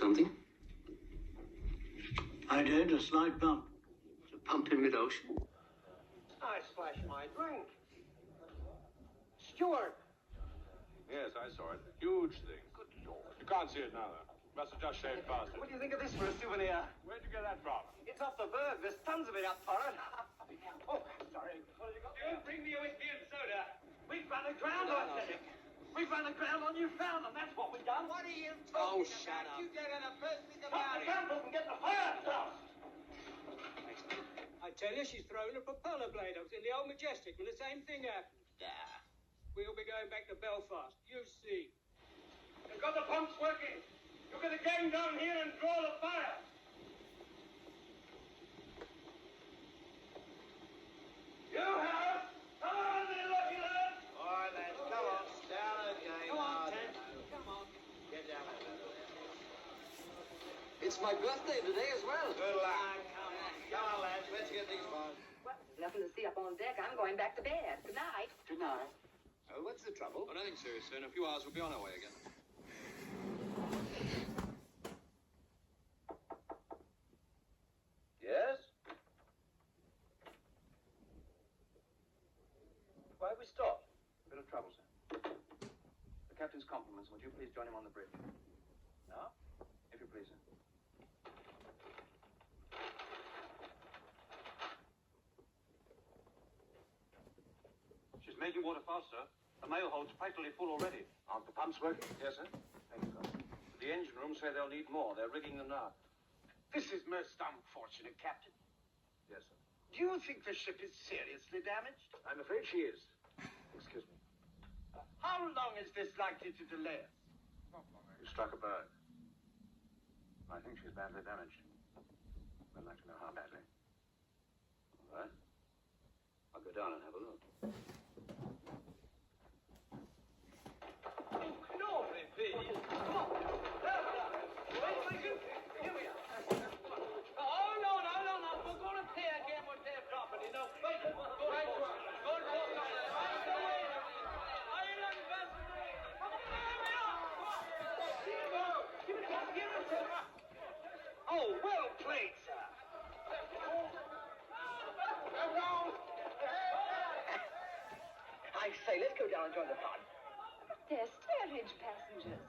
something? I did, a slight bump. To pump in mid-ocean? I splashed my drink. Stuart! Yes, I saw it. Huge thing. Good Lord. You can't see it now, though. Must have just shaved past it. What do you think of this for a souvenir? Where'd you get that from? It's off the berg. There's tons of it up for it. Oh, sorry. What have you got? Don't bring me a whiskey and soda. We've run aground on you. We've run aground on Newfoundland. That's what we've done. What are you Oh, talking shut about? up. You get in a burst with the Stop the body. gamble and get the fire out. I tell you, she's thrown a propeller blade. I was in the old Majestic when the same thing happened. We'll be going back to Belfast. You see. They've got the pumps working. You get the gang down here and draw the fire. You have. Come on, you lucky lad. All right, lads. Come on. Down again. Come on, Ted. Come on. Get down there. It's my birthday today as well. Good luck. Come on, lads. Let's get these bones. Well, there's nothing to see up on deck. I'm going back to bed. Good night. Good night. Oh, what's the trouble? Oh, nothing serious, sir. In a few hours, we'll be on our way again. Yes? Why have we stopped? Bit of trouble, sir. The captain's compliments. Would you please join him on the bridge? No? If you please, sir. She's making water fast, sir. The mail hold's practically full already. Aren't the pumps working? Yes, sir. Thank you, sir. The engine room say they'll need more. They're rigging them now. This is most unfortunate, Captain. Yes, sir. Do you think the ship is seriously damaged? I'm afraid she is. Excuse me. How long is this likely to delay us? You struck a bird. I think she's badly damaged. I'd like to know how badly. All right. I'll go down and have a look. Glory be! Come on! Wait a second! Here we are. Oh, no. We're going to pay again with their property. No, wait. Go right away. Island vessel. Oh, well played, sir. I say, let's go down and join the fun. They're steerage passengers.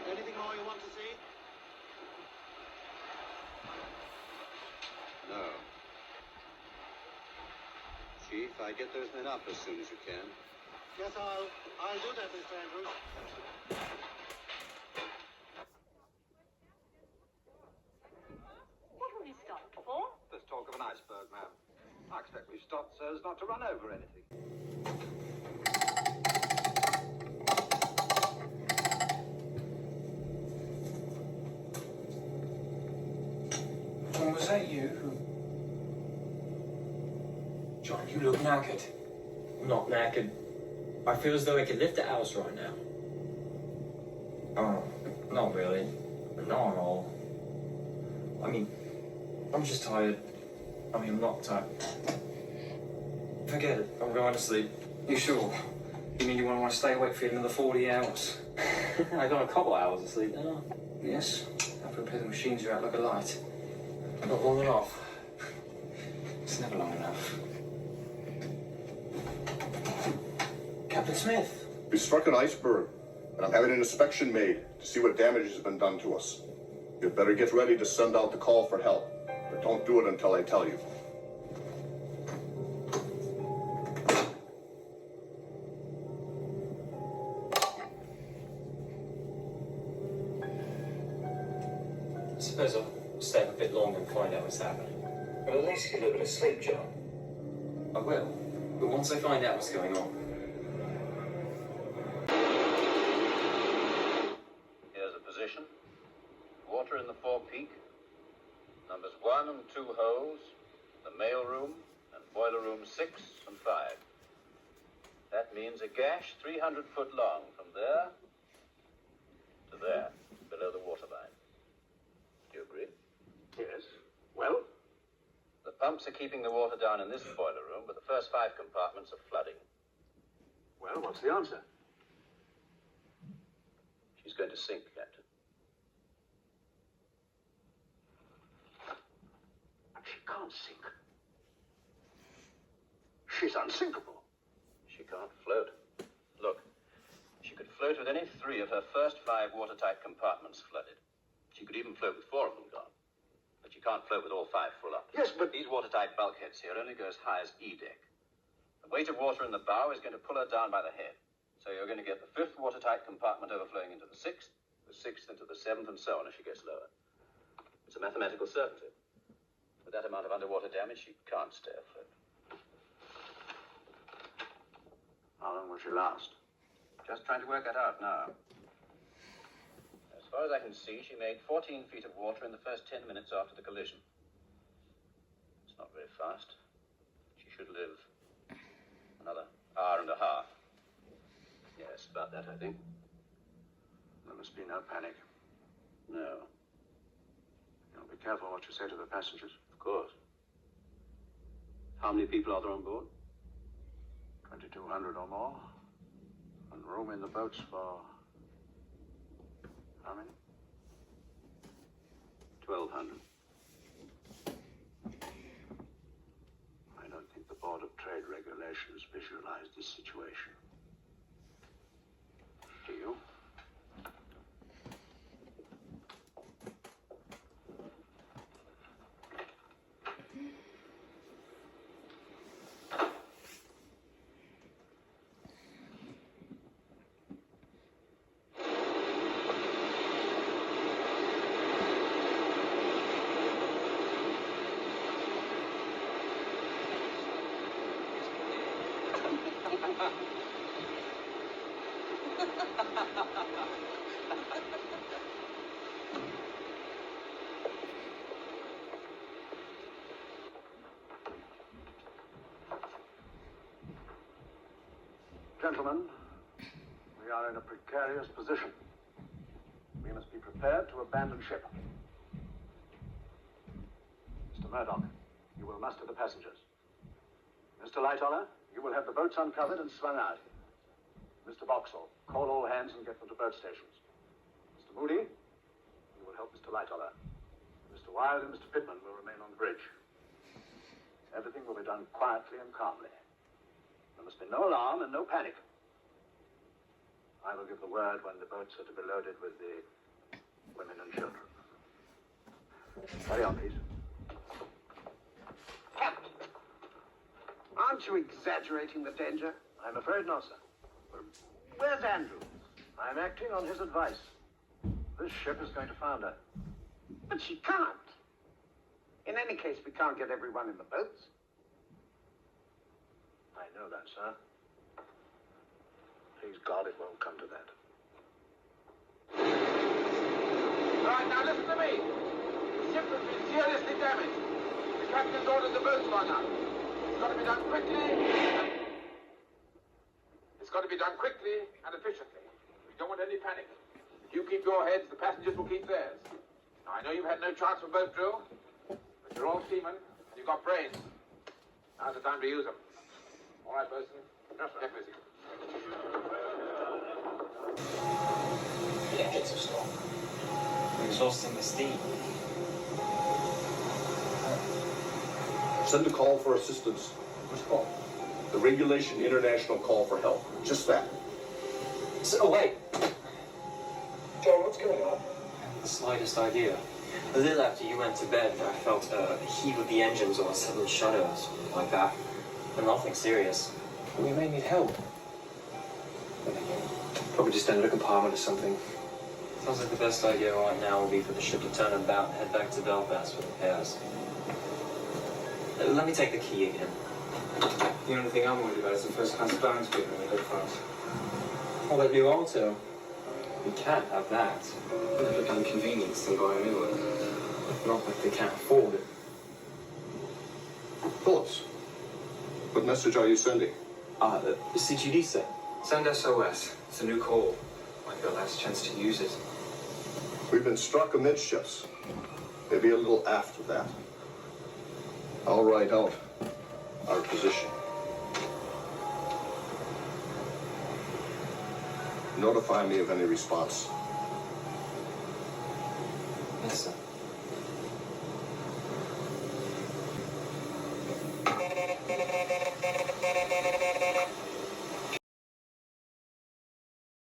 Anything more you want to see? No. Chief, I get those men up as soon as you can. Yes, I'll do that, Mr. Andrews. What will you stop for? There's talk of an iceberg, ma'am. I expect we stopped so as not to run over anything. And was that you? John, you look knackered. I'm not knackered. I feel as though I could lift a house right now. Oh, not really. Not at all. I mean, I'm just tired. I mean, I'm not tired. Forget it. I'm going to sleep. You sure? You mean you want to stay awake for another 40 hours? I got a couple hours of sleep now. Yes. After I play the machines are out like a light. Not long enough. It's never long enough. Captain Smith. We struck an iceberg, and I'm having an inspection made to see what damage has been done to us. You'd better get ready to send out the call for help, but don't do it until I tell you. suppose I'll stay up a bit longer and find out what's happening. Well, at least get a little bit of sleep, John. I will. But once I find out what's going on. Here's a position. Water in the forepeak. Numbers 1 and 2 holes. The mail room and boiler room 6 and 5. That means a gash 300 foot long from there to there, below the waterline. Do you agree? Yes. Well? The pumps are keeping the water down in this boiler room, but the first 5 compartments are flooding. Well, what's the answer? She's going to sink, Captain. But she can't sink. She's unsinkable. She can't float. Look, she could float with any 3 of her first 5 watertight compartments flooded. She could even float with 4 of them gone. But she can't float with all 5 full up. Yes, but... These watertight bulkheads here only go as high as E deck. The weight of water in the bow is going to pull her down by the head. So you're going to get the 5th watertight compartment overflowing into the 6th, the 6th into the 7th, and so on as she gets lower. It's a mathematical certainty. With that amount of underwater damage, she can't stay afloat. How long will she last? Just trying to work that out now. As far as I can see, she made 14 feet of water in the first 10 minutes after the collision. It's not very fast. She should live another hour and a half. Yes, about that, I think. There must be no panic. No. You'll be careful what you say to the passengers. Of course. How many people are there on board? 2,200 or more. And room in the boats for... how many? 1,200. I don't think the Board of Trade Regulations visualized this situation. Do you? Gentlemen, we are in a precarious position. We must be prepared to abandon ship. Mr. Murdoch, you will muster the passengers. Mr. Lightoller, you will have the boats uncovered and swung out. Mr. Boxall, call all hands and get them to boat stations. Mr. Moody, you will help Mr. Lightoller. Mr. Wilde and Mr. Pittman will remain on the bridge. Everything will be done quietly and calmly. There must be no alarm and no panic. I will give the word when the boats are to be loaded with the women and children. Carry on, please. Captain, aren't you exaggerating the danger? I'm afraid not, sir. Where's Andrews? I'm acting on his advice. This ship is going to founder. But she can't. In any case, we can't get everyone in the boats. I know that, sir. Please God, it won't come to that. All right, now listen to me. The ship has been seriously damaged. The captain's ordered the boats run out. It's got to be done quickly. It's got to be done quickly and efficiently. We don't want any panic. If you keep your heads, the passengers will keep theirs. Now, I know you've had no chance for boat drill, but you're all seamen and you've got brains. Now's the time to use them. All right, bosun. Yes, sir. Get busy. The engines are stopped. We're exhausting the steam. Send a call for assistance. Which call? The Regulation International Call for Help. Just that. So, wait. John, what's going on? The slightest idea. A little after you went to bed, I felt a heave of the engines or a sudden shudder, like that. But nothing serious. We may need help. Probably just enter a compartment or something. Sounds like the best idea right now will be for the ship to turn about and head back to Belfast for repairs. Let me take the key again. The only thing I'm worried about is the first-class balance being when we go fast. Oh, that new auto. We can't have that. It'll become inconvenience than buy a new one. Not that they can't afford it. Phillips, what message are you sending? CGD set. Send SOS. It's a new call. Might be our last chance to use it. We've been struck amidships. Maybe a little aft of that. I'll write out our position. Notify me of any response. Yes, sir.